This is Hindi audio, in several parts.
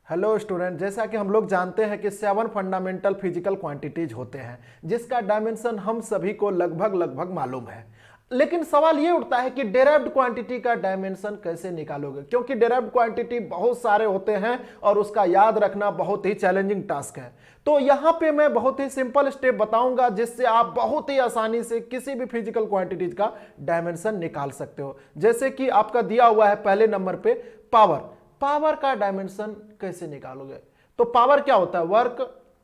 हेलो स्टूडेंट, जैसा कि हम लोग जानते हैं कि 7 फंडामेंटल फिजिकल क्वांटिटीज होते हैं जिसका डायमेंशन हम सभी को लगभग मालूम है। लेकिन सवाल ये उठता है कि डेराइव्ड क्वांटिटी का डायमेंशन कैसे निकालोगे, क्योंकि डेराइव्ड क्वांटिटी बहुत सारे होते हैं और उसका याद रखना बहुत ही चैलेंजिंग टास्क है। तो यहाँ पे मैं बहुत ही सिंपल स्टेप बताऊंगा जिससे आप बहुत ही आसानी से किसी भी फिजिकल क्वांटिटीज का डायमेंशन निकाल सकते हो। जैसे कि आपका दिया हुआ है पहले नंबर पे पावर। पावर का डायमेंशन कैसे निकालोगे? तो पावर क्या होता है? वर्क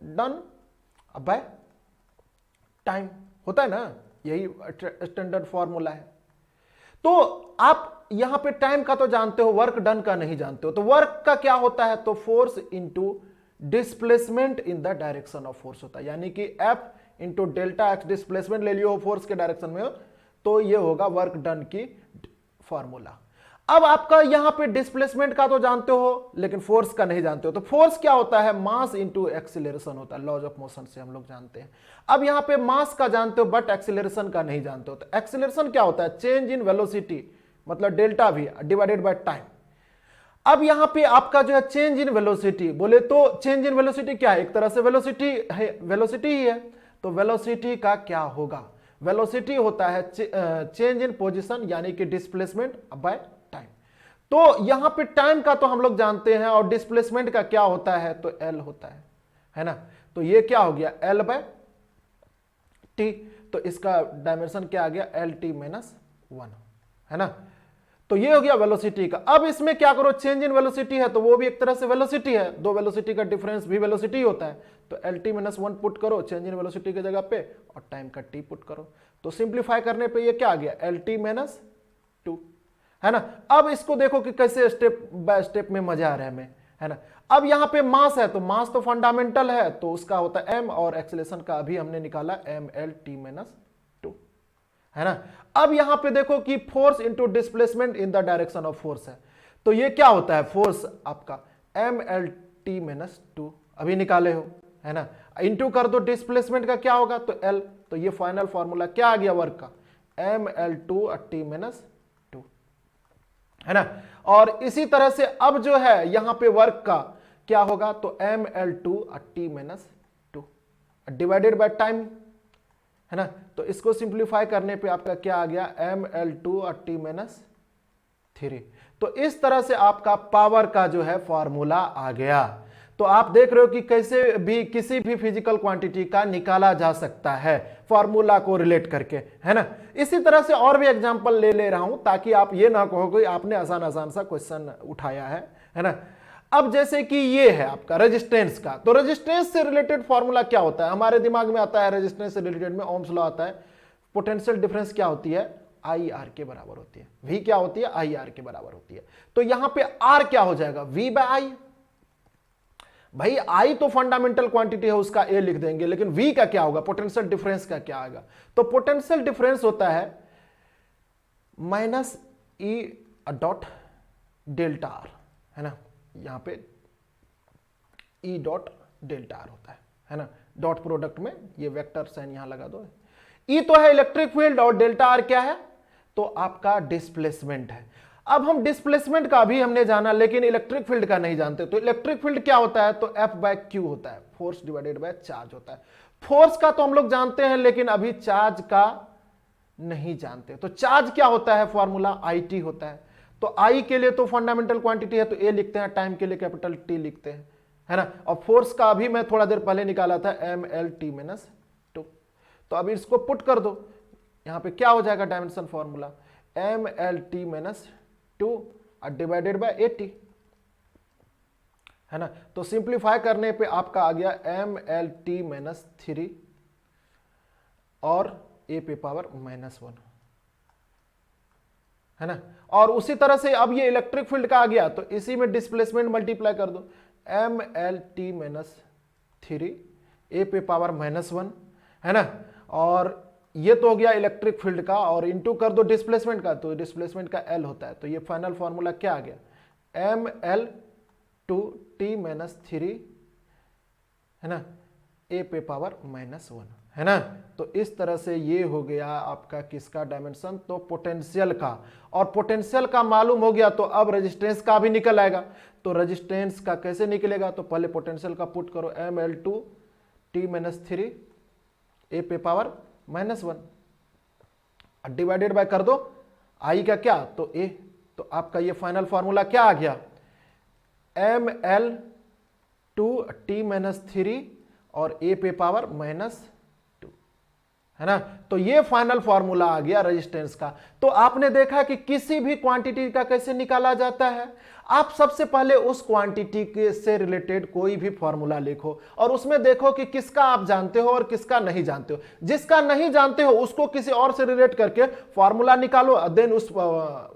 डन बाय टाइम होता है ना, यही स्टैंडर्ड फॉर्मूला है। तो आप यहां पे टाइम का तो जानते हो, वर्क डन का नहीं जानते हो। तो वर्क का क्या होता है? तो force into displacement in the direction of force होता है, यानी कि F into delta x displacement ले लियो फोर्स के डायरेक्शन में, तो ये होगा वर्क डन की फॉर्मूला। अब आपका यहां पे डिस्प्लेसमेंट का तो जानते हो लेकिन फोर्स का नहीं जानते हो। तो फोर्स क्या होता है? मास इंटू एक्सीलरेशन होता है, लॉज ऑफ मोशन से हम लोग जानते हैं। अब यहां पे मास का जानते हो बट एक्सीलरेशन का नहीं जानते हो। तो एक्सीलरेशन क्या होता है? चेंज इन वेलोसिटी, मतलब delta we divided by time. अब यहां पे आपका जो है चेंज इन वेलोसिटी, बोले तो चेंज इन वेलोसिटी क्या है? एक तरह से वेलोसिटी है, वेलोसिटी ही है। तो वेलोसिटी का क्या होगा? वेलोसिटी होता है चेंज इन पोजीशन, यानी कि डिस्प्लेसमेंट बाय टाइम। तो यहां पे टाइम का तो हम लोग जानते हैं, और डिस्प्लेसमेंट का क्या होता है? तो एल होता है ना। तो ये क्या हो गया? L by T. तो इसका डायमेंशन क्या आ गया? एल टी माइनस 1, है ना। तो ये हो गया वेलोसिटी का। अब इसमें क्या करो? चेंज इन वेलोसिटी है तो वो भी एक तरह से वेलोसिटी है, दो वेलोसिटी का डिफरेंस भी वेलोसिटी होता है। तो एल टी माइनस 1 पुट करो चेंज इन वेलोसिटी की जगह पे, और टाइम का टी पुट करो। तो सिंप्लीफाई करने पे ये क्या आ गया? एल टी माइनस 2, है ना। अब इसको देखो कि कैसे स्टेप बाय स्टेप में मजा आ रहा है हमें, है ना। अब यहां पे मास है तो मास तो फंडामेंटल है, तो उसका होता है एम, और एक्सेलरेशन का अभी हमने निकाला एम एल टी माइनस 2, है ना। अब यहां पे देखो कि force into displacement in the direction of force है। तो ये क्या होता है? फोर्स आपका एम एल टी माइनस 2 अभी निकाले हो, है ना। इंटू कर दो डिस्प्लेसमेंट का क्या होगा? तो एल। तो ये फाइनल फॉर्मूला क्या आ गया वर्क का? M L two T minus 2, है ना। और इसी तरह से अब जो है यहां पे वर्क का क्या होगा? तो M L two T minus 2 divided by time, है ना। तो इसको सिंप्लीफाई करने पे आपका क्या आ गया? M L two T minus 3। तो इस तरह से आपका पावर का जो है फॉर्मूला आ गया। तो आप देख रहे हो कि कैसे भी किसी भी फिजिकल क्वांटिटी का निकाला जा सकता है फॉर्मूला को रिलेट करके, है ना। इसी तरह से और भी एग्जांपल ले रहा हूं ताकि आप ये ना कहो कि आपने आसान सा क्वेश्चन उठाया है ना। अब जैसे कि ये है आपका रेजिस्टेंस का, तो रेजिस्टेंस से रिलेटेड फॉर्मूला क्या होता है? हमारे दिमाग में आता है रेजिस्टेंस से रिलेटेड में ओम्स लॉ आता है। पोटेंशियल डिफरेंस क्या होती है? आई आर के बराबर होती है। वी क्या होती है? आई आर के बराबर होती है। तो यहां पे आर क्या हो जाएगा? वी बाय आई। भाई आई तो फंडामेंटल क्वांटिटी है, उसका ए लिख देंगे, लेकिन वी का क्या होगा? पोटेंशियल डिफरेंस का क्या आएगा? तो पोटेंशियल डिफरेंस होता है minus E dot delta R, है ना। यहां पे ई डॉट डेल्टा आर होता है ना। डॉट प्रोडक्ट में ये वेक्टर साइन यहां लगा दो। ई तो है इलेक्ट्रिक फील्ड और डेल्टा आर क्या है? तो आपका डिस्प्लेसमेंट है। अब हम डिस्प्लेसमेंट का भी हमने जाना लेकिन इलेक्ट्रिक फील्ड का नहीं जानते। तो इलेक्ट्रिक फील्ड क्या होता है? तो एफ बाय क्यू होता है, फोर्स डिवाइडेड बाय चार्ज होता है। फोर्स का तो हम लोग जानते हैं लेकिन अभी चार्ज का नहीं जानते। तो चार्ज क्या होता है? फॉर्मूला आई टी होता है। तो आई के लिए तो फंडामेंटल क्वांटिटी है तो ए लिखते हैं, टाइम के लिए कैपिटल टी लिखते हैं, है ना। और फोर्स का अभी मैं थोड़ा देर पहले निकाला था एम एल टी माइनस 2। तो अभी इसको पुट कर दो, यहां पे क्या हो जाएगा? Dimension formula M L T minus 2 divided by A T, है ना। तो सिंप्लीफाई करने पे आपका आ गया एम एल टी माइनस 3 और ए पे पावर माइनस 1, है ना। और उसी तरह से अब ये इलेक्ट्रिक फील्ड का आ गया तो इसी में डिस्प्लेसमेंट मल्टीप्लाई कर दो, एम एल टी माइनस 3 ए पे पावर माइनस 1, है ना। और ये तो हो गया इलेक्ट्रिक फील्ड का, और इंटू कर दो डिस्प्लेसमेंट का, तो डिस्प्लेसमेंट का एल होता है। तो ये फाइनल फॉर्मूला क्या आ गया? M L two T minus 3, है ना, ए पे पावर माइनस 1, है ना। तो इस तरह से ये हो गया आपका किसका डायमेंशन? तो पोटेंशियल का। और पोटेंशियल का मालूम हो गया तो अब रेजिस्टेंस का भी निकल आएगा। तो रेजिस्टेंस का कैसे निकलेगा, तो पहले पोटेंशियल का पुट करो mL2 T-3 ए पे पावर -1 डिवाइडेड बाय कर दो आई का क्या, तो ए। तो आपका ये फाइनल फॉर्मूला क्या आ गया, mL2 T-3 और ए पे पावर -2, है ना। तो ये फाइनल फॉर्मूला आ गया रेजिस्टेंस का। तो आपने देखा कि किसी भी क्वांटिटी का कैसे निकाला जाता है। आप सबसे पहले उस क्वांटिटी के से रिलेटेड कोई भी फॉर्मूला लिखो और उसमें देखो कि किसका आप जानते हो और किसका नहीं जानते हो। जिसका नहीं जानते हो उसको किसी और से रिलेट करके फॉर्मूला निकालो, देन उस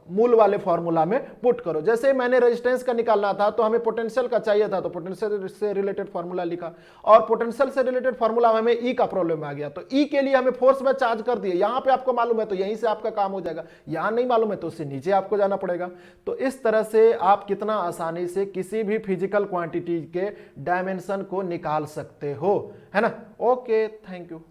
मूल वाले फॉर्मूला में पुट करो। जैसे मैंने रेजिस्टेंस का निकालना था तो हमें पोटेंशियल का चाहिए था, तो पोटेंशियल से रिलेटेड फॉर्मूला लिखा और पोटेंशियल से रिलेटेड फॉर्मूला हमें ई का प्रॉब्लम आ गया, तो ई के लिए हमें फोर्स में चार्ज कर दिए। यहां पे आपको मालूम है तो यहीं से आपका काम हो जाएगा, यहां नहीं मालूम है तो उससे नीचे आपको जाना पड़ेगा। तो इस तरह से आप कितना आसानी से किसी भी फिजिकल क्वांटिटी के डायमेंशन को निकाल सकते हो, है ना। Okay, thank you.